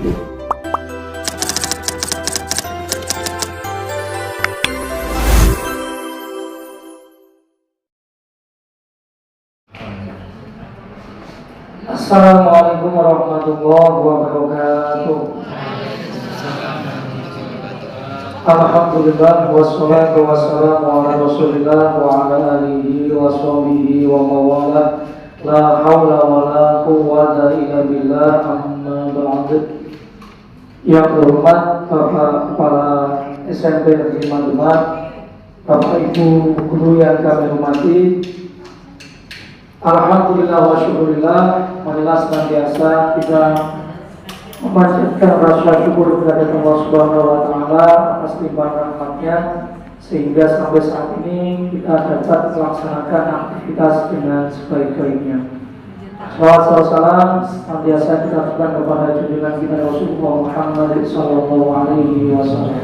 Assalamualaikum warahmatullahi wabarakatuh. Alhamdulillah wassalatu wassalamu ala Rasulillah wa ala alihi wa sahbihi wa mawalah. La haula wa la quwwata illa billah, amma ba'd. Yang terhormat Bapak Kepala SMP Negeri Mandemat, Bapak Ibu guru yang kami hormati, alhamdulillah wa syukurillah, marilah senantiasa kita memanjatkan rasa syukur kepada Allah Subhanahu wa taala atas limpahan rahmatnya sehingga sampai saat ini kita dapat melaksanakan aktivitas dengan sebaik-baiknya. Salawat salam senantiasa kita aturkan kepada junjungan kita Rasulullah Muhammad sallallahu alaihi wasallam.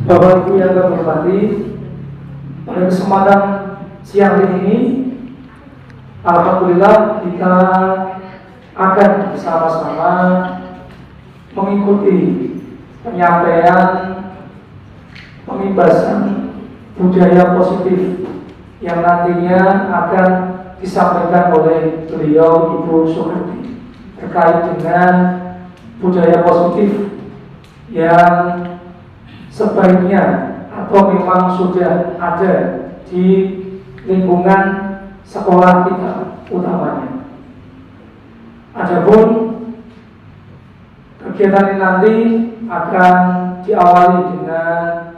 Bapak Ibu yang kami hormati, pada kesempatan siang hari ini alhamdulillah kita akan bersama-sama mengikuti penyampaian pembahasan budaya positif yang nantinya akan disampaikan oleh beliau Ibu Suharti terkait dengan budaya positif yang sebaiknya atau memang sudah ada di lingkungan sekolah kita utamanya. Adapun kegiatan ini nanti akan diawali dengan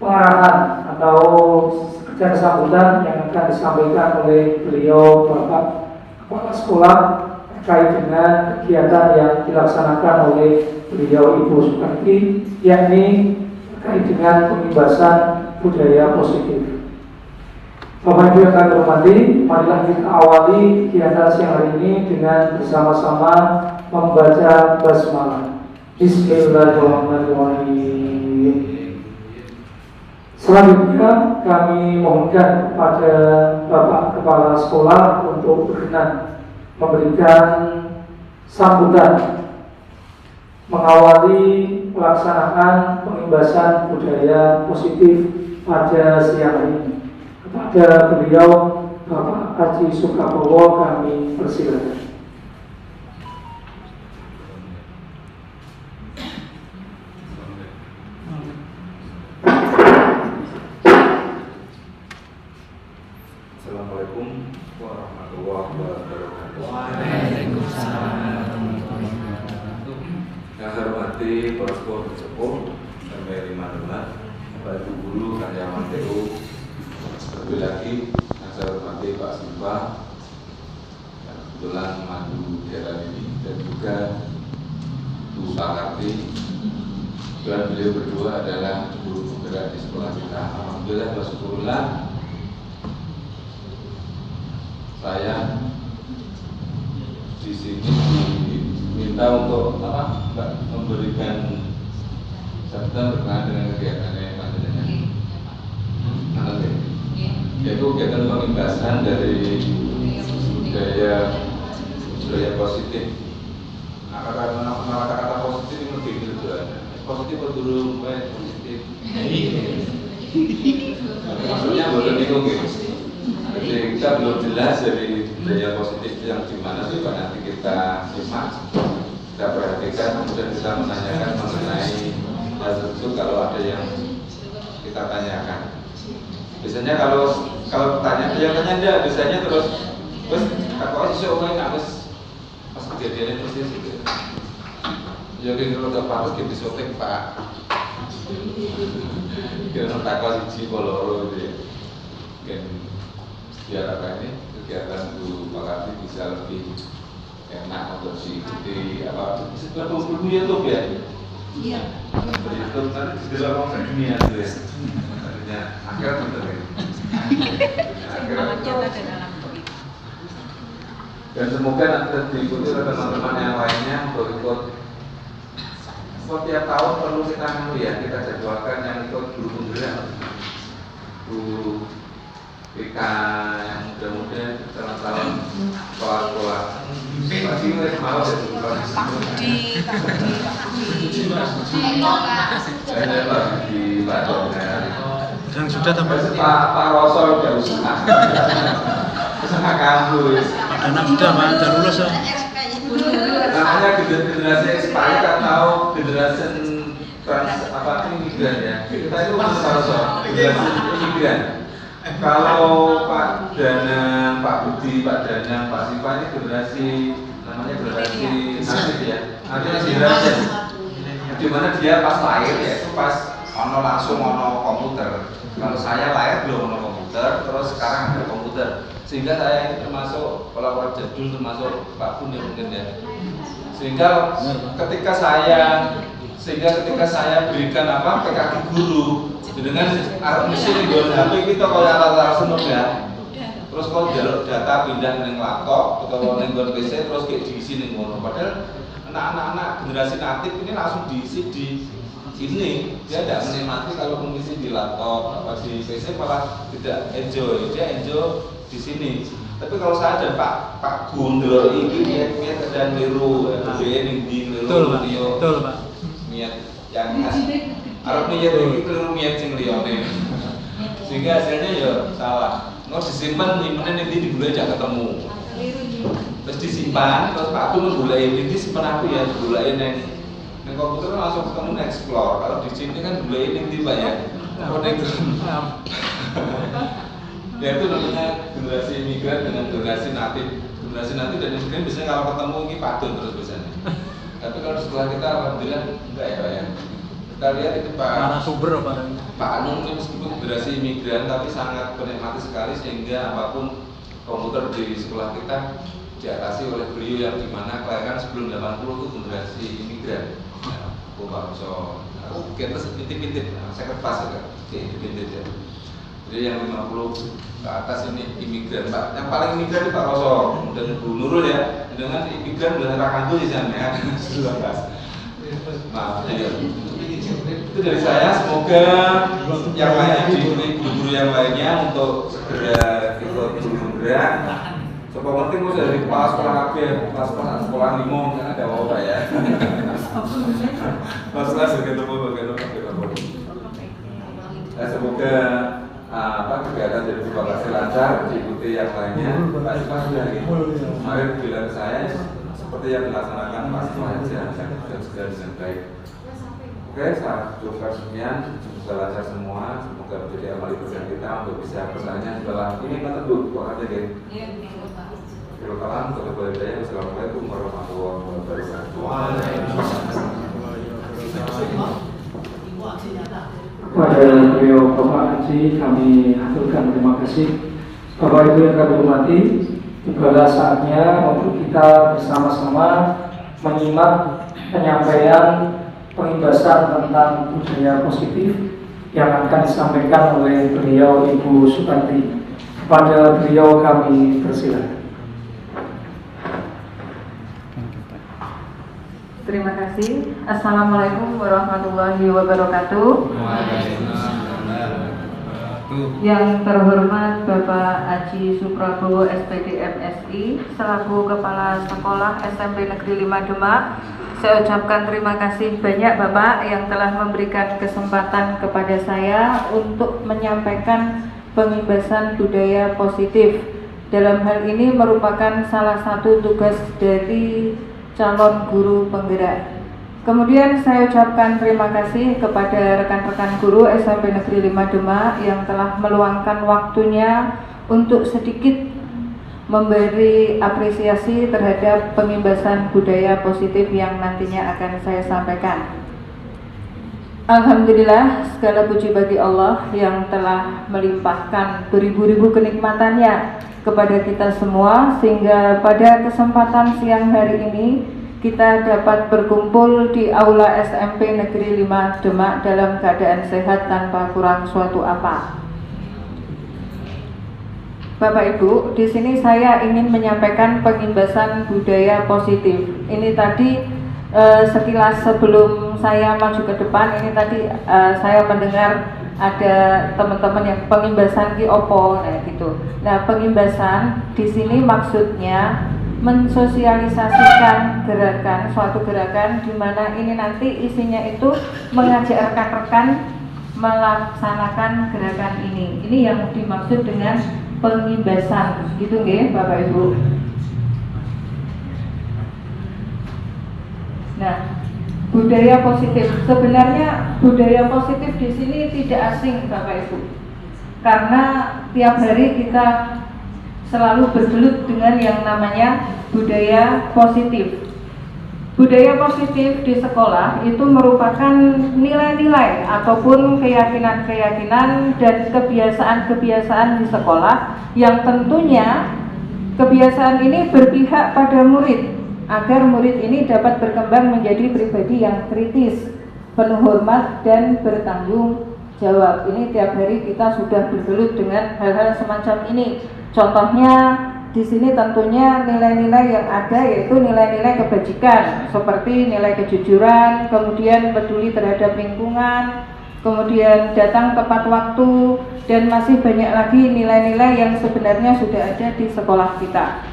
pengarahan atau sekedar sambutan yang akan disampaikan oleh beliau Bapak Kepala Sekolah terkait dengan kegiatan yang dilaksanakan oleh beliau Ibu Sukarti, yakni terkait dengan pembahasan budaya positif. Bapak Ibu yang kami hormati, marilah kita awali kegiatan siang hari ini dengan bersama-sama membaca basmalah. Bismillahirrahmanirrahim. Selanjutnya kami mohonkan kepada Bapak Kepala Sekolah untuk berkenan memberikan sambutan mengawali pelaksanaan pembahasan budaya positif pada siang hari ini. Kepada beliau Bapak Haji Sukabowo kami persilakan. Assalamualaikum warahmatullahi wabarakatuh. Waalaikumsalam. Yang saya hormati para sepuh SMP Mandemat, Bapak Ibu guru, karyawan TU, lebih lagi yang saya hormati Pak Siva yang kebetulan maju daerah ini, dan juga Bu Sukarti. Dan beliau berdua adalah guru penggerak di sekolah kita. Alhamdulillah wa syukurillah, saya di sini diminta untuk memberikan sambutan berkenaan dengan kegiatan panjenengan. Yaitu kegiatan pembahasan dari budaya positif. Kata-kata positif itu lebih gitu. Positif atau dulu positif. Maksudnya boleh bingung gitu. Jadi kita belum jelas dari budaya positif yang dimana sih Pak, nanti kita simak, kita perhatikan, kemudian kita menanyakan mengenai hal tersebut kalau ada yang kita tanyakan. Biasanya kalau tanya enggak, biasanya terus aku sih orang nangis pas kejadiannya persis gitu. Jadi kalau udah patut kita disotek Pak. Kira takwa siji koloro gitu ya. Mungkin diharapkan ini kegiatan Bu Pakati bisa lebih enak untuk diikuti setelah buku YouTube ya. Iya. YouTube nanti di dalam dunia itu ya. Artinya akhirat betul ya. Semangatnya ada dalam itu. Dan semoga nanti diikuti oleh teman-teman yang lainnya untuk ikut. Setiap tahun perlu kita jadwalkan yang ikut guru penggerak, guru PK yang muda-muda, calon-calon sekolah-sekolah masih mau ya. Pak Budi. Saya Pak di Bandung. Yang sudah tambah Pak Roso udah usaha. Usaha kampus. anak sudah Pak, sudah lulus ya. Namanya generasi expired atau generasi imigran ya. Kita itu Pak Roso, generasi imigran. Kalau Pak Danang, Pak Budi, Pak Danang, Pak Siva ini generasi namanya generasi nasib ya. Artinya generasi di mana dia pas lahir ya itu pas langsung komputer. Kalau saya lahir belum komputer, terus sekarang ada komputer. Sehingga saya ini termasuk kalau orang jadul termasuk Pak Bun ya mungkin ya. Sehingga ketika saya berikan PKK guru dengan arep mesti nggon HP kita kaya alat-alat seneng ya. Terus kalau jalur data pindah ning laptop atau ning PC terus kayak diisi ning ngono. Padahal anak-anak generasi natif ini langsung diisi di sini. Dia tidak menikmati kalau mengisi di laptop atau di PC malah tidak enjoy. Dia enjoy di sini. Tapi kalau saya dan Pak Gundul ini niat dan niru ning di niru Betul Pak. Niat yang arep niat iki keliru niat sing liyane. Sehingga hasilnya ya salah. Mau disimpan nyimpen nanti di bulan aja ketemu. Terus disimpan, terus Pak Gun menggulain ini simpan aku ya, digulain yang komputer langsung ketemu explore. Kalau di sini kan gulain ini Pak ya. Ya itu namanya generasi imigran dengan generasi natif. Generasi natif dan imigran biasanya kalau ketemu ini padun terus biasanya. Tapi kalau setelah kita alhamdulillah enggak ya Pak ya. Kita lihat itu Pak Anung ini meskipun generasi imigran tapi sangat menikmati sekali sehingga apapun komputer di sekolah kita diatasi oleh beliau yang dimana kelahiran sebelum 80 itu generasi imigran. Bapak Roso, kita intip-intip, saya kertas ya, intip-intip ya. Jadi yang 50 ke atas ini imigran Pak. Yang paling imigran itu Pak Roso, kemudian Bu Nurul ya, dengan imigran udah rakantu di sana ya, 19. Maaf ya. Itu dari saya, semoga yang lainnya diberi guru-guru yang lainnya untuk segera ikut bergerak. Coba penting gue dari kepala sekolah KB, kepala sekolah limo ada apa ya? Masalah segitu semoga kegiatan dari lokasi lancar diikuti yang lainnya. Pak Siva sudah kemarin bilang saya seperti yang dilaksanakan Pak Siva aja dan segera dengan baik. Oke, saya cukupkan sekian, semoga lancar semua, semoga menjadi amal ibadah kita untuk bisa bertanya setelah ini kan tentu, kok aja guys. Terima kasih. Wassalamualaikum warahmatullahi wabarakatuh. Pada beliau Bapak Haji kami aturkan terima kasih. Bapak Ibu yang kami hormati, tibalah saatnya untuk kita bersama-sama menyimak penyampaian pengimbasan tentang budaya positif yang akan disampaikan oleh beliau Ibu Suparti. Kepada beliau kami persilakan. Terima kasih. Assalamualaikum warahmatullahi wabarakatuh. Yang terhormat Bapak Haji Suprabowo SPD MSI selaku Kepala Sekolah SMP Negeri 5 Demak, saya ucapkan terima kasih banyak Bapak yang telah memberikan kesempatan kepada saya untuk menyampaikan pengimbasan budaya positif. Dalam hal ini merupakan salah satu tugas dari calon guru penggerak. Kemudian saya ucapkan terima kasih kepada rekan-rekan guru SMP Negeri 5 Demak yang telah meluangkan waktunya untuk sedikit memberi apresiasi terhadap pengimbasan budaya positif yang nantinya akan saya sampaikan. Alhamdulillah, segala puji bagi Allah yang telah melimpahkan beribu-ribu kenikmatannya kepada kita semua, sehingga pada kesempatan siang hari ini kita dapat berkumpul di Aula SMP Negeri 5 Demak dalam keadaan sehat tanpa kurang suatu apa. Bapak Ibu, di sini saya ingin menyampaikan pengimbasan budaya positif. Ini tadi sekilas sebelum saya maju ke depan, ini tadi saya mendengar ada teman-teman yang pengimbasan ki opo, gitu. Nah, pengimbasan di sini maksudnya mensosialisasikan suatu gerakan di mana ini nanti isinya itu mengajak rekan-rekan melaksanakan gerakan ini. Ini yang dimaksud dengan pengimbasan, gitu nggih Bapak Ibu. Nah, budaya positif. Sebenarnya budaya positif di sini tidak asing Bapak Ibu. Karena tiap hari kita selalu bergelut dengan yang namanya budaya positif. Budaya positif di sekolah itu merupakan nilai-nilai ataupun keyakinan-keyakinan dan kebiasaan-kebiasaan di sekolah yang tentunya kebiasaan ini berpihak pada murid agar murid ini dapat berkembang menjadi pribadi yang kritis, penuh hormat dan bertanggung jawab. Ini tiap hari kita sudah bergelut dengan hal-hal semacam ini. Contohnya di sini tentunya nilai-nilai yang ada yaitu nilai-nilai kebajikan seperti nilai kejujuran, kemudian peduli terhadap lingkungan, kemudian datang tepat waktu, dan masih banyak lagi nilai-nilai yang sebenarnya sudah ada di sekolah kita.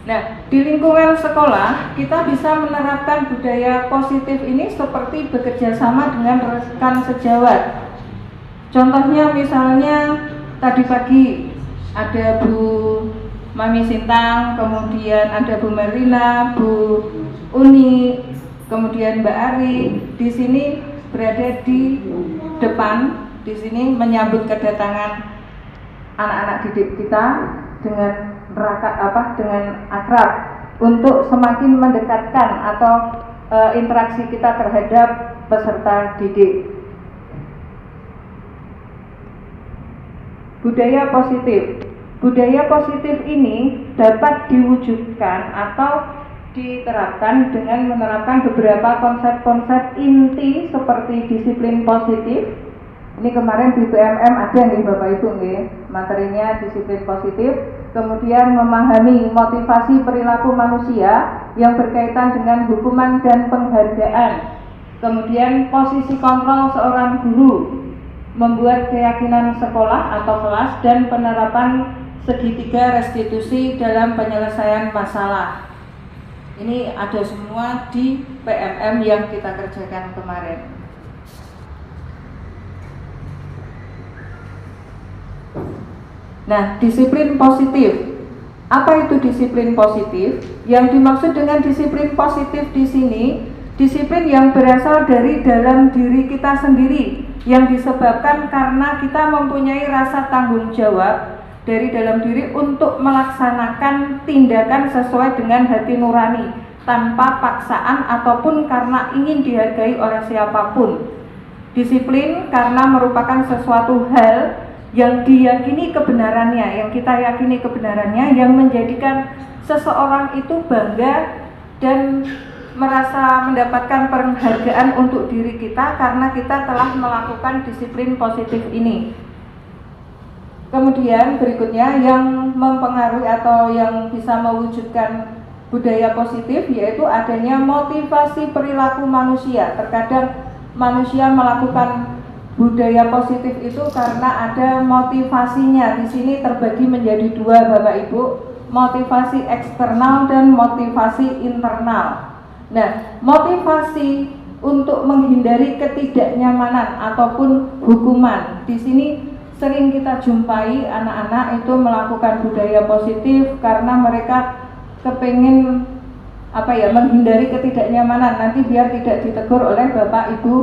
Nah, di lingkungan sekolah kita bisa menerapkan budaya positif ini seperti bekerja sama dengan rekan sejawat. Contohnya misalnya tadi pagi ada Bu Mami Sintang, kemudian ada Bu Merlina, Bu Uni, kemudian Mbak Ari di sini berada di depan, di sini menyambut kedatangan anak-anak didik kita dengan dengan akrab untuk semakin mendekatkan atau interaksi kita terhadap peserta didik. Budaya positif. Budaya positif ini dapat diwujudkan atau diterapkan dengan menerapkan beberapa konsep-konsep inti seperti disiplin positif. Ini kemarin di PMM ada nih Bapak Ibu nih, materinya disiplin positif. Kemudian memahami motivasi perilaku manusia yang berkaitan dengan hukuman dan penghargaan. Kemudian posisi kontrol seorang guru, membuat keyakinan sekolah atau kelas, dan penerapan segitiga restitusi dalam penyelesaian masalah. Ini ada semua di PMM yang kita kerjakan kemarin. Nah, disiplin positif. Apa itu disiplin positif? Yang dimaksud dengan disiplin positif di sini, disiplin yang berasal dari dalam diri kita sendiri, yang disebabkan karena kita mempunyai rasa tanggung jawab dari dalam diri untuk melaksanakan tindakan sesuai dengan hati nurani, tanpa paksaan ataupun karena ingin dihargai oleh siapapun. Disiplin karena merupakan sesuatu hal yang diyakini kebenarannya, yang kita yakini kebenarannya, yang menjadikan seseorang itu bangga dan merasa mendapatkan penghargaan untuk diri kita karena kita telah melakukan disiplin positif ini. Kemudian berikutnya yang mempengaruhi atau yang bisa mewujudkan budaya positif yaitu adanya motivasi perilaku manusia. Terkadang manusia melakukan budaya positif itu karena ada motivasinya. Di sini terbagi menjadi dua Bapak Ibu, motivasi eksternal dan motivasi internal. Nah, motivasi untuk menghindari ketidaknyamanan ataupun hukuman. Di sini sering kita jumpai anak-anak itu melakukan budaya positif karena mereka kepengen menghindari ketidaknyamanan, nanti biar tidak ditegur oleh Bapak Ibu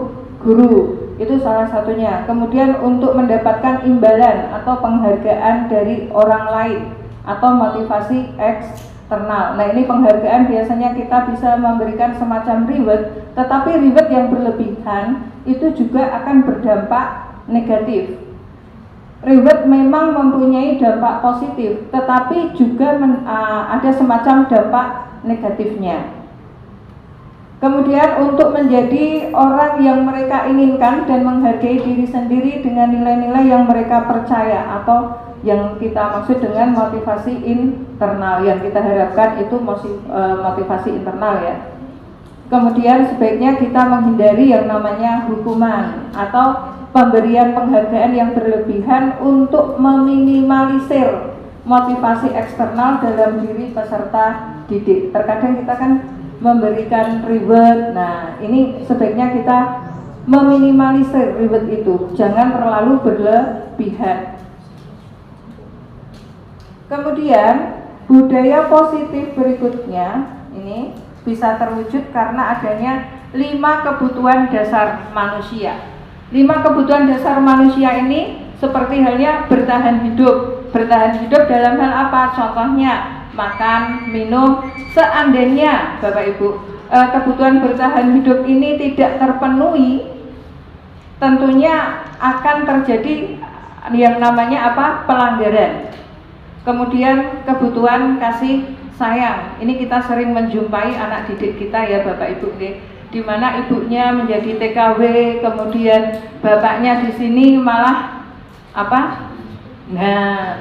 guru. Itu salah satunya. Kemudian untuk mendapatkan imbalan atau penghargaan dari orang lain atau motivasi eksternal. Nah, ini penghargaan biasanya kita bisa memberikan semacam reward, tetapi reward yang berlebihan itu juga akan berdampak negatif. Reward memang mempunyai dampak positif, tetapi juga ada semacam dampak negatifnya. Kemudian untuk menjadi orang yang mereka inginkan dan menghargai diri sendiri dengan nilai-nilai yang mereka percaya atau yang kita maksud dengan motivasi internal, yang kita harapkan itu motivasi internal ya. Kemudian sebaiknya kita menghindari yang namanya hukuman atau pemberian penghargaan yang berlebihan untuk meminimalisir motivasi eksternal dalam diri peserta didik. Terkadang kita kan memberikan reward. Nah, ini sebaiknya kita meminimalisir reward itu, jangan terlalu berlebihan. Kemudian budaya positif berikutnya ini bisa terwujud karena adanya 5 kebutuhan dasar manusia. 5 kebutuhan dasar manusia ini seperti halnya bertahan hidup. Bertahan hidup dalam hal apa? Contohnya makan, minum. Seandainya Bapak Ibu kebutuhan bertahan hidup ini tidak terpenuhi, tentunya akan terjadi yang namanya apa? Pelanggaran. Kemudian kebutuhan kasih sayang. Ini kita sering menjumpai anak didik kita ya Bapak Ibu, di mana ibunya menjadi TKW, kemudian bapaknya di sini malah apa? Nah,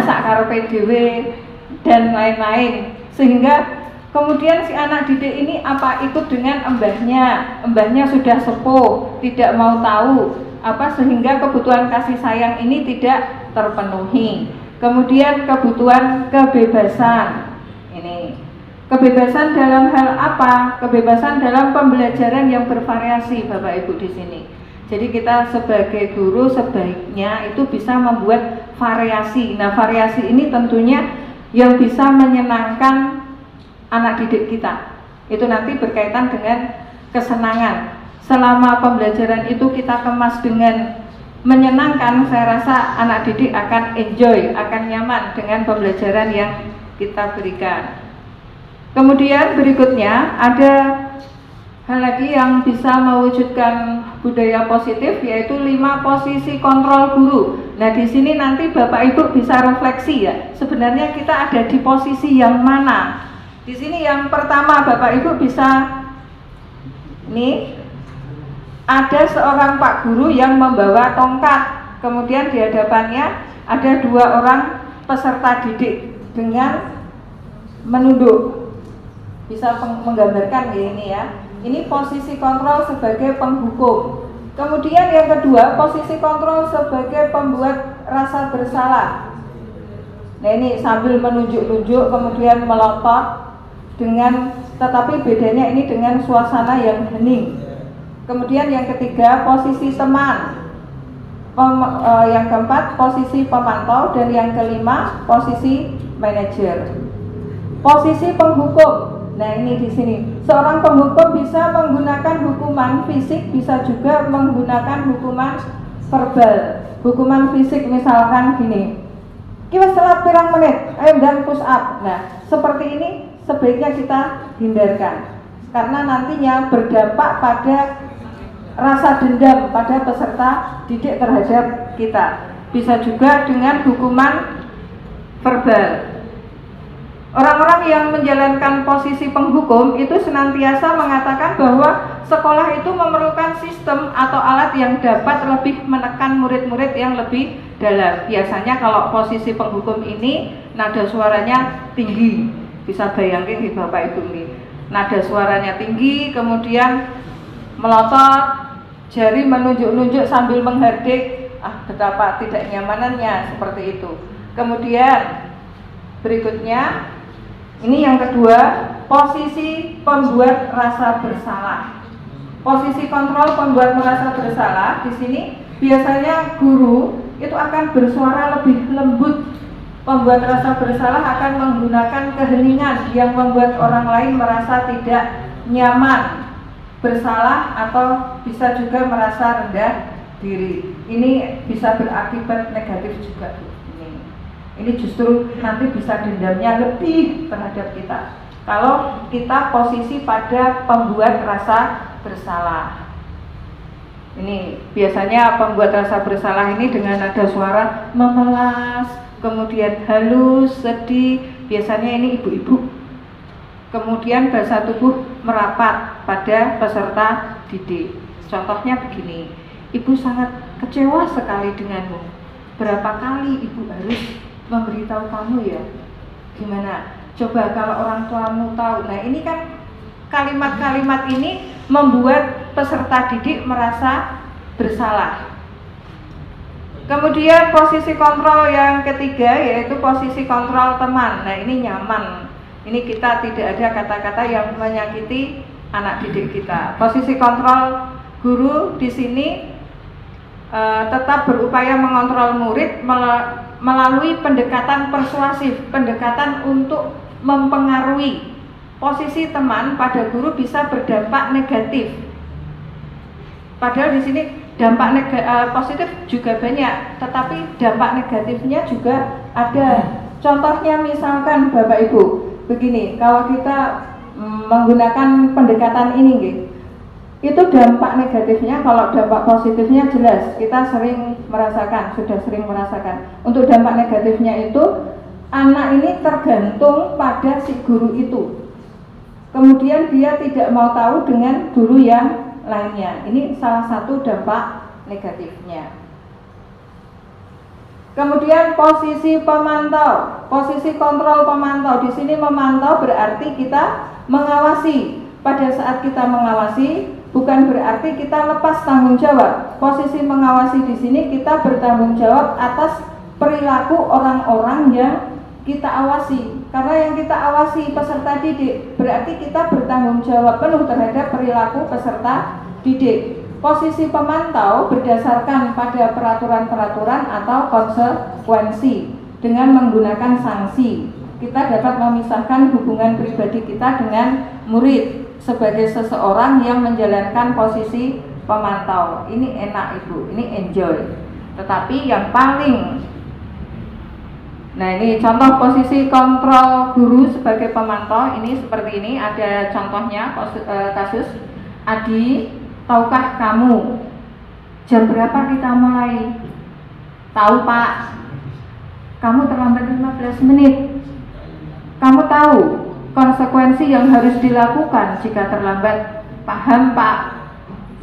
sakarepe dhewe dan lain-lain, sehingga kemudian si anak didik ini apa ikut dengan embahnya sudah sepuh, tidak mau tahu apa, sehingga kebutuhan kasih sayang ini tidak terpenuhi. Kemudian kebutuhan kebebasan, ini kebebasan dalam hal apa? Kebebasan dalam pembelajaran yang bervariasi Bapak Ibu di sini. Jadi kita sebagai guru sebaiknya itu bisa membuat variasi. Nah, variasi ini tentunya yang bisa menyenangkan anak didik kita. Itu nanti berkaitan dengan kesenangan. Selama pembelajaran itu kita kemas dengan menyenangkan, saya rasa anak didik akan enjoy, akan nyaman dengan pembelajaran yang kita berikan. Kemudian berikutnya ada hal lagi yang bisa mewujudkan budaya positif, yaitu 5 posisi kontrol guru. Nah, di sini nanti Bapak Ibu bisa refleksi ya, sebenarnya kita ada di posisi yang mana. Di sini yang pertama Bapak Ibu bisa, nih ada seorang Pak Guru yang membawa tongkat, kemudian di hadapannya ada 2 orang peserta didik dengan menunduk. Bisa menggambarkan ya ini ya. Ini posisi kontrol sebagai penghukum. Kemudian yang kedua, posisi kontrol sebagai pembuat rasa bersalah. Nah, ini sambil menunjuk-nunjuk kemudian melotot dengan, tetapi bedanya ini dengan suasana yang hening. Kemudian yang ketiga, posisi teman. Yang keempat, posisi pemantau, dan yang kelima, posisi manajer. Posisi penghukum. Nah, ini di sini seorang penghukum bisa menggunakan hukuman fisik, bisa juga menggunakan hukuman verbal. Hukuman fisik misalkan gini, kita telat pirang menit, ayo dan push up. Nah, seperti ini sebaiknya kita hindarkan karena nantinya berdampak pada rasa dendam pada peserta didik terhadap kita. Bisa juga dengan hukuman verbal. Orang-orang yang menjalankan posisi penghukum itu senantiasa mengatakan bahwa sekolah itu memerlukan sistem atau alat yang dapat lebih menekan murid-murid yang lebih dalam. Biasanya kalau posisi penghukum ini nada suaranya tinggi. Bisa bayangin di Bapak Ibu ini. Nada suaranya tinggi, kemudian melotot, jari menunjuk-nunjuk sambil menghardik. Betapa tidak nyamanannya seperti itu. Kemudian berikutnya, ini yang kedua, posisi pembuat rasa bersalah. Posisi kontrol pembuat merasa bersalah di sini biasanya guru itu akan bersuara lebih lembut. Pembuat rasa bersalah akan menggunakan keheningan yang membuat orang lain merasa tidak nyaman, bersalah, atau bisa juga merasa rendah diri. Ini bisa berakibat negatif juga. Ini justru nanti bisa dendamnya lebih terhadap kita kalau kita posisi pada pembuat rasa bersalah. Ini biasanya pembuat rasa bersalah ini dengan nada suara memelas, kemudian halus, sedih. Biasanya ini ibu-ibu. Kemudian bahasa tubuh merapat pada peserta didik. Contohnya begini, ibu sangat kecewa sekali denganmu. Berapa kali ibu harus memberitahu kamu ya? Gimana? Coba kalau orang tuamu tahu. Nah, ini kan kalimat-kalimat ini membuat peserta didik merasa bersalah. Kemudian posisi kontrol yang ketiga yaitu posisi kontrol teman. Nah, ini nyaman. Ini kita tidak ada kata-kata yang menyakiti anak didik kita. Posisi kontrol guru di sini tetap berupaya mengontrol murid melalui pendekatan persuasif, pendekatan untuk mempengaruhi. Posisi teman pada guru bisa berdampak negatif. Padahal di sini dampak positif juga banyak, tetapi dampak negatifnya juga ada. Contohnya misalkan Bapak Ibu, begini, kalau kita menggunakan pendekatan ini, itu dampak negatifnya. Kalau dampak positifnya jelas, kita sering merasakan, sudah sering merasakan. Untuk dampak negatifnya itu, anak ini tergantung pada si guru itu. Kemudian dia tidak mau tahu dengan guru yang lainnya. Ini salah satu dampak negatifnya. Kemudian posisi pemantau, posisi kontrol pemantau. Di sini memantau berarti kita mengawasi. Pada saat kita mengawasi, bukan berarti kita lepas tanggung jawab. Posisi mengawasi di sini kita bertanggung jawab atas perilaku orang-orang yang kita awasi. Karena yang kita awasi peserta didik, berarti kita bertanggung jawab penuh terhadap perilaku peserta didik. Posisi pemantau berdasarkan pada peraturan-peraturan atau konsekuensi. Dengan menggunakan sanksi, kita dapat memisahkan hubungan pribadi kita dengan murid sebagai seseorang yang menjalankan posisi pemantau. Ini enak Ibu, ini enjoy. Tetapi yang paling, nah ini contoh posisi kontrol guru sebagai pemantau. Ini seperti ini, ada contohnya kasus. Adi, tahukah kamu jam berapa kita mulai? Tahu Pak. Kamu terlambat 15 menit. Kamu tahu konsekuensi yang harus dilakukan jika terlambat? Paham Pak.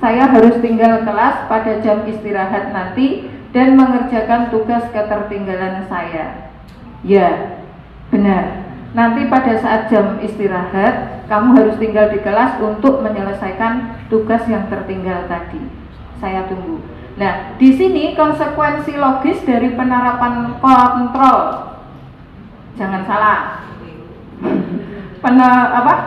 Saya harus tinggal kelas pada jam istirahat nanti dan mengerjakan tugas ketertinggalan saya. Ya, benar. Nanti pada saat jam istirahat, kamu harus tinggal di kelas untuk menyelesaikan tugas yang tertinggal tadi. Saya tunggu. Nah, di sini konsekuensi logis dari penerapan kontrol. Jangan salah.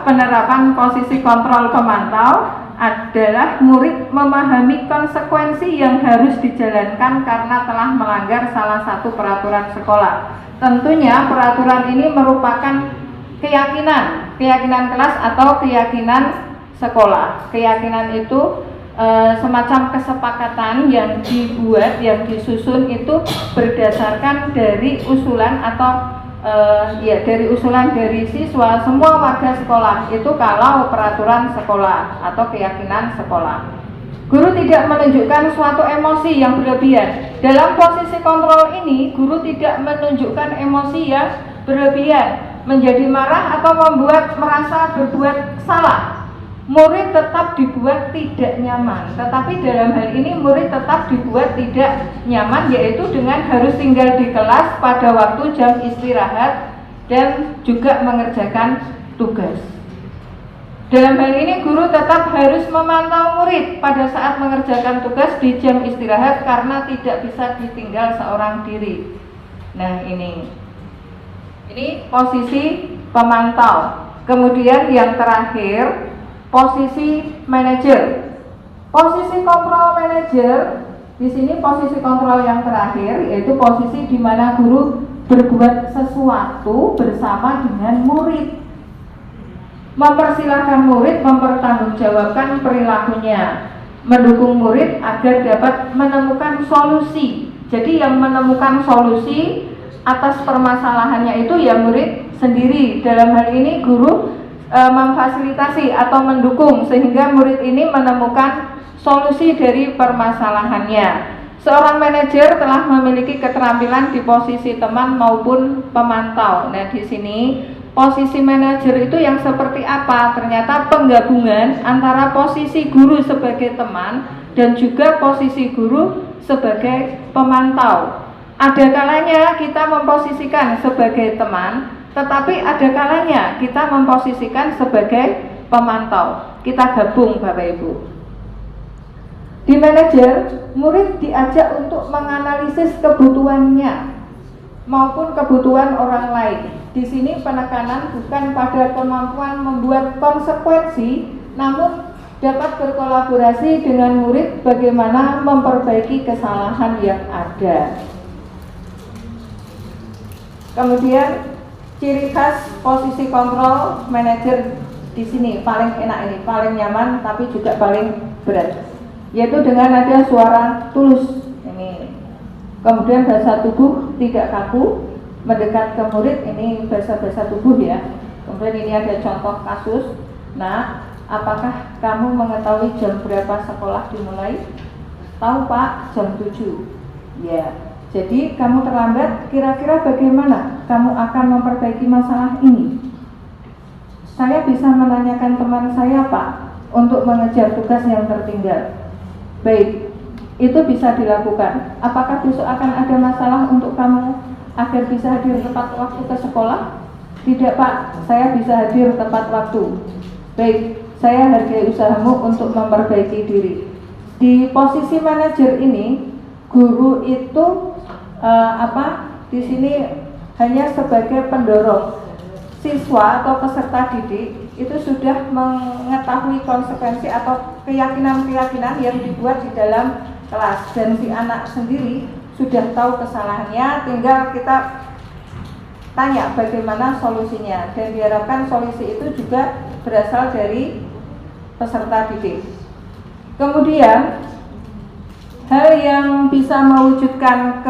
Penerapan posisi kontrol pemantau adalah murid memahami konsekuensi yang harus dijalankan karena telah melanggar salah satu peraturan sekolah. Tentunya peraturan ini merupakan keyakinan kelas atau keyakinan sekolah. Keyakinan itu semacam kesepakatan yang dibuat, yang disusun itu berdasarkan dari usulan atau dari usulan dari siswa, semua warga sekolah. Itu kalau peraturan sekolah atau keyakinan sekolah. Guru tidak menunjukkan suatu emosi yang berlebihan. Dalam posisi kontrol ini, guru tidak menunjukkan emosi yang berlebihan, menjadi marah atau membuat merasa berbuat salah. Murid tetap dibuat tidak nyaman, tetapi dalam hal ini murid tetap dibuat tidak nyaman, yaitu dengan harus tinggal di kelas pada waktu jam istirahat dan juga mengerjakan tugas. Dalam hal ini guru tetap harus memantau murid pada saat mengerjakan tugas di jam istirahat karena tidak bisa ditinggal seorang diri. Nah, ini posisi pemantau. Kemudian yang terakhir, posisi manajer. Posisi kontrol manajer, di sini posisi kontrol yang terakhir yaitu posisi di mana guru berbuat sesuatu bersama dengan murid. Mempersilahkan murid mempertanggungjawabkan perilakunya, mendukung murid agar dapat menemukan solusi. Jadi yang menemukan solusi atas permasalahannya itu ya murid sendiri. Dalam hal ini guru memfasilitasi atau mendukung sehingga murid ini menemukan solusi dari permasalahannya. Seorang manajer telah memiliki keterampilan di posisi teman maupun pemantau. Nah, di sini posisi manajer itu yang seperti apa? Ternyata penggabungan antara posisi guru sebagai teman dan juga posisi guru sebagai pemantau. Ada kalanya kita memposisikan sebagai teman, tetapi ada kalanya kita memposisikan sebagai pemantau. Kita gabung Bapak Ibu. Di manajer, murid diajak untuk menganalisis kebutuhannya maupun kebutuhan orang lain. Di sini penekanan bukan pada kemampuan membuat konsekuensi, namun dapat berkolaborasi dengan murid bagaimana memperbaiki kesalahan yang ada. Kemudian ciri khas posisi kontrol manajer di sini paling enak ini, paling nyaman tapi juga paling berat, yaitu dengan ada suara tulus ini. Kemudian bahasa tubuh tidak kaku, mendekat ke murid, ini bahasa tubuh ya. Kemudian ini ada contoh kasus. Nah, apakah kamu mengetahui jam berapa sekolah dimulai? Tahu Pak, jam 7. Ya, jadi kamu terlambat, kira-kira bagaimana kamu akan memperbaiki masalah ini? Saya bisa menanyakan teman saya Pak, untuk mengejar tugas yang tertinggal. Baik, itu bisa dilakukan. Apakah besok akan ada masalah untuk kamu agar bisa hadir tepat waktu ke sekolah? Tidak Pak, saya bisa hadir tepat waktu. Baik, saya hargai usahamu untuk memperbaiki diri. Di posisi manajer ini, guru itu di sini hanya sebagai pendorong. Siswa atau peserta didik itu sudah mengetahui konsekuensi atau keyakinan-keyakinan yang dibuat di dalam kelas, dan si anak sendiri sudah tahu kesalahannya, tinggal kita tanya bagaimana solusinya, dan diharapkan solusi itu juga berasal dari peserta didik. Kemudian hal yang bisa mewujudkan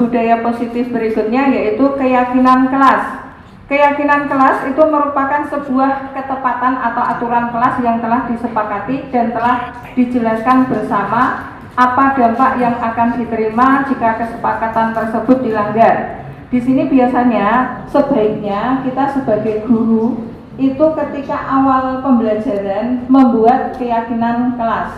budaya positif berikutnya yaitu keyakinan kelas. Keyakinan kelas itu merupakan sebuah ketepatan atau aturan kelas yang telah disepakati dan telah dijelaskan bersama apa dampak yang akan diterima jika kesepakatan tersebut dilanggar. Di sini biasanya sebaiknya kita sebagai guru itu ketika awal pembelajaran membuat keyakinan kelas.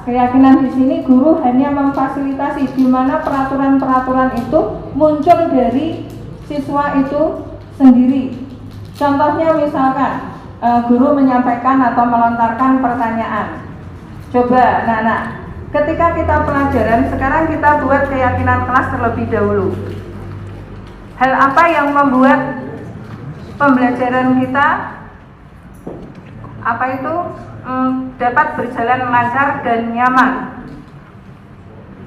Keyakinan di sini guru hanya memfasilitasi di mana peraturan-peraturan itu muncul dari siswa itu sendiri. Contohnya misalkan guru menyampaikan atau melontarkan pertanyaan. Coba anak-anak, ketika kita pelajaran, sekarang kita buat keyakinan kelas terlebih dahulu. Hal apa yang membuat pembelajaran kita dapat berjalan lancar dan nyaman?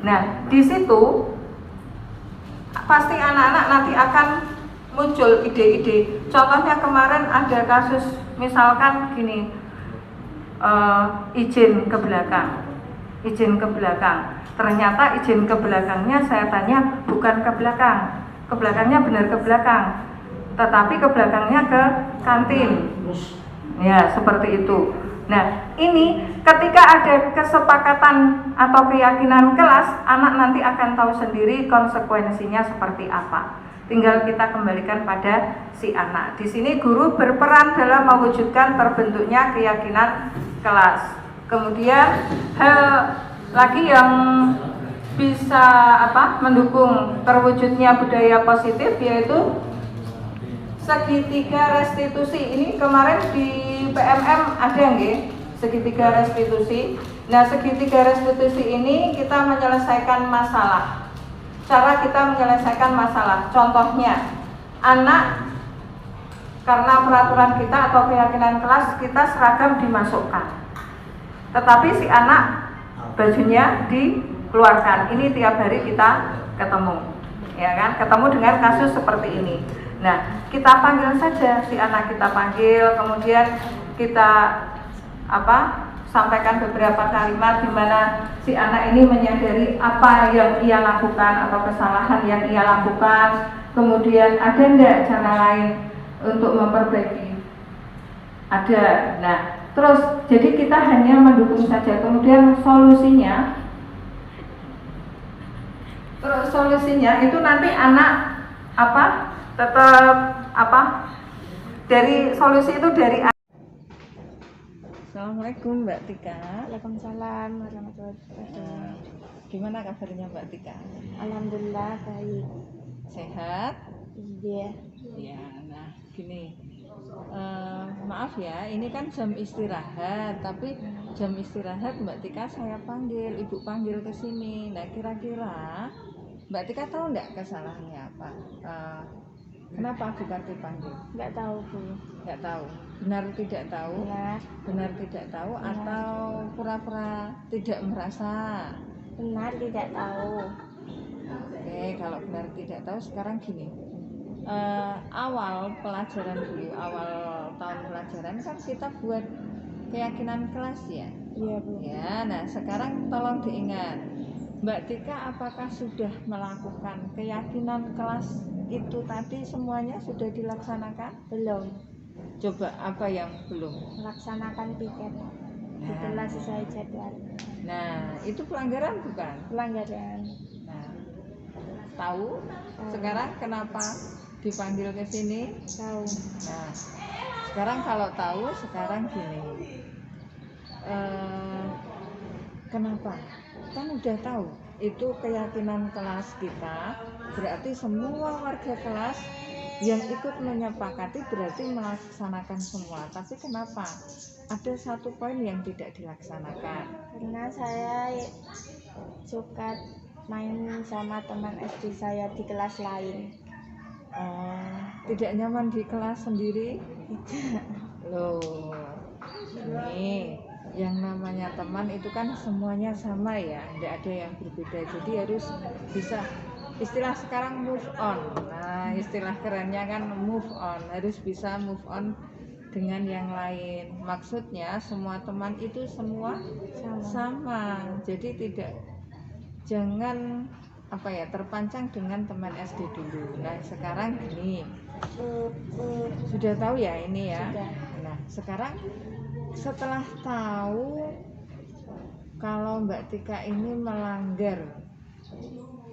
Nah, di situ pasti anak-anak nanti akan muncul ide-ide. Contohnya kemarin ada kasus, misalkan gini, izin ke belakang. Ternyata izin ke belakangnya saya tanya bukan ke belakang, ke belakangnya benar ke belakang, tetapi ke belakangnya ke kantin. Ya, seperti itu. Nah, ini ketika ada kesepakatan atau keyakinan kelas, anak nanti akan tahu sendiri konsekuensinya seperti apa. Tinggal kita kembalikan pada si anak. Di sini guru berperan dalam mewujudkan terbentuknya keyakinan kelas. Kemudian hal lagi yang bisa mendukung terwujudnya budaya positif yaitu segitiga restitusi. Ini kemarin di PMM ada nggih segitiga restitusi. Nah, segitiga restitusi ini kita menyelesaikan masalah. Cara kita menyelesaikan masalah, contohnya anak karena peraturan kita atau keyakinan kelas kita seragam dimasukkan, tetapi si anak bajunya dikeluarkan. Ini tiap hari kita ketemu, ya kan? Ketemu dengan kasus seperti ini. Nah, kita panggil saja si anak, kita panggil, kemudian kita sampaikan beberapa kalimat di mana si anak ini menyadari apa yang ia lakukan atau kesalahan yang ia lakukan. Kemudian ada enggak cara lain untuk memperbaiki? Ada. Nah, terus jadi kita hanya mendukung saja. Kemudian solusinya itu nanti anak dari solusi itu dari. Assalamualaikum Mbak Tika. Waalaikumsalam warahmatullahi wabarakatuh. Gimana kabarnya Mbak Tika? Alhamdulillah baik. Sehat? Iya. Ya, nah gini, maaf ya, ini kan jam istirahat, tapi jam istirahat Mbak Tika saya panggil, Ibu panggil ke sini. Nah, kira-kira Mbak Tika tahu nggak kesalahannya apa? Kenapa Bu Karti panggil? Nggak tahu Bu. Nggak tahu. Benar tidak tahu? Benar. Benar tidak tahu Benar. atau pura-pura tidak merasa? Benar tidak tahu. Oke, kalau benar tidak tahu sekarang gini. Awal pelajaran dulu, awal tahun pelajaran kan kita buat keyakinan kelas ya. Iya Bu. Ya, nah sekarang tolong diingat, Mbak Tika apakah sudah melakukan keyakinan kelas itu tadi semuanya sudah dilaksanakan? Belum. Coba apa yang belum? Melaksanakan piket. Itulah sesuai jadwal. Nah, itu pelanggaran bukan? Pelanggaran. Nah, tahu sekarang kenapa dipanggil ke sini? Tahu. Nah, sekarang kalau tahu, sekarang gini, kenapa? Kan udah tahu, itu keyakinan kelas kita, berarti semua warga kelas yang ikut menyepakati berarti melaksanakan semua. Tapi kenapa? Ada satu poin yang tidak dilaksanakan. Karena saya suka main sama teman SD saya di kelas lain. Tidak nyaman di kelas sendiri? Loh, ini yang namanya teman itu kan semuanya sama ya, tidak ada yang berbeda. Jadi harus bisa, istilah sekarang move on. Nah, istilah kerennya kan move on, harus bisa move on dengan yang lain. Maksudnya semua teman itu semua sama. Jadi jangan terpancang dengan teman SD dulu. Nah, sekarang gini, sudah tahu ya ini ya. Sudah. Nah, sekarang setelah tahu kalau Mbak Tika ini melanggar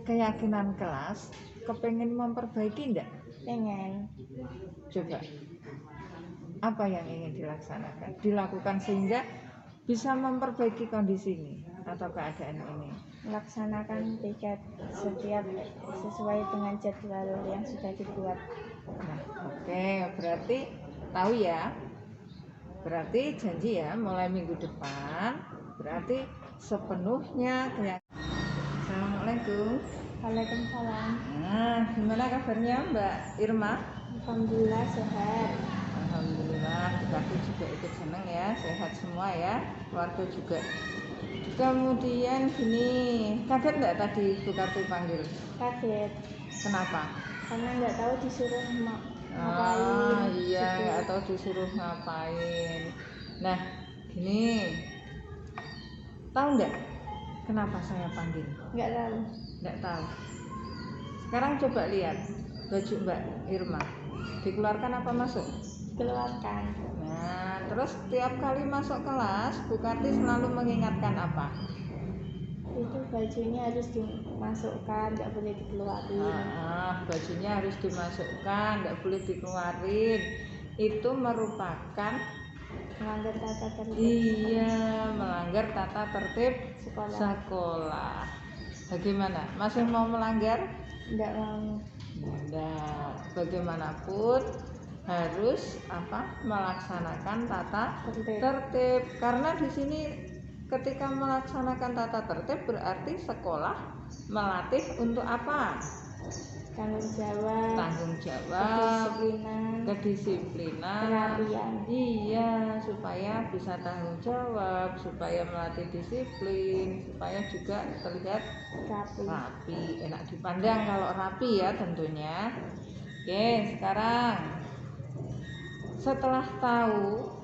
keyakinan kelas, kepengen memperbaiki enggak? Pengen. Coba, apa yang ingin dilakukan sehingga bisa memperbaiki kondisi ini atau keadaan ini? Melaksanakan piket setiap sesuai dengan jadwal yang sudah dibuat. Nah, oke, berarti tahu ya. Berarti janji ya, mulai minggu depan berarti sepenuhnya keyakinan. Assalamualaikum. Waalaikumsalam. Nah, gimana kabarnya Mbak Irma? Alhamdulillah sehat. Alhamdulillah, aku juga ikut senang ya, sehat semua ya, keluarga juga. Kemudian gini, kaget nggak tadi Bu Karti panggil? Kaget. Kenapa? Karena nggak tahu disuruh Ah, ngapain. iya, gitu. nggak tahu disuruh ngapain. Nah, gini, tahu nggak kenapa saya panggil? Nggak tahu. Nggak tahu. Sekarang coba lihat baju Mbak Irma, dikeluarkan apa masuk? Keluarkan. Nah, terus tiap kali masuk kelas, Bu Karti selalu mengingatkan apa? Itu bajunya harus dimasukkan, nggak boleh dikeluarin. Bajunya harus dimasukkan, nggak boleh dikeluarin. Itu merupakan Melanggar tata tertib. iya, melanggar tata tertib Sekolah. sekolah. Bagaimana? Masih mau melanggar? Nggak mau. Tidak. Bagaimanapun harus melaksanakan tata tertib. Karena di sini ketika melaksanakan tata tertib berarti sekolah melatih untuk apa? Tanggung jawab. Tanggung jawab, Kedisiplinan. kedisiplinan. Kerapian. Iya, supaya bisa tanggung jawab, supaya melatih disiplin, supaya juga terlihat rapi, enak dipandang kalau rapi ya tentunya. Oke, sekarang setelah tahu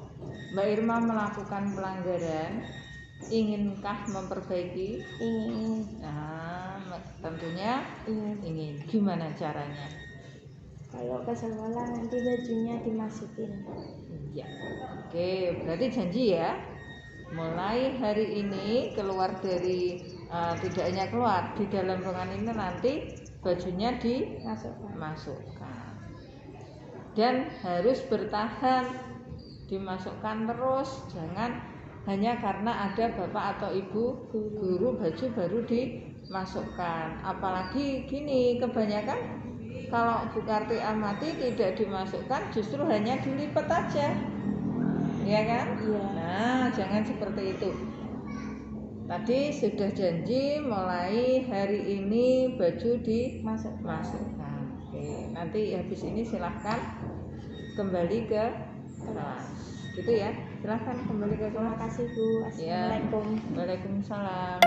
Mbak Irma melakukan pelanggaran, inginkah memperbaiki? Ingin. Nah, tentunya Ingin. ingin. Gimana caranya? Kalau ke sekolah nanti bajunya dimasukin. Iya. Oke, berarti janji ya. Mulai hari ini keluar dari tidak hanya keluar di dalam ruangan ini nanti bajunya dimasukkan. Dan harus bertahan, dimasukkan terus, jangan hanya karena ada bapak atau ibu guru baju baru dimasukkan. Apalagi gini, kebanyakan kalau Bu Karti amati tidak dimasukkan, justru hanya dilipat aja. ya kan? Iya. Nah, jangan seperti itu. Tadi sudah janji mulai hari ini baju Masuk. dimasukkan. Oke, nanti habis ini silahkan kembali ke kelas. Gitu ya. Silahkan kembali ke Terima kelas. kasih Bu. Ya. Assalamualaikum. Waalaikumsalam.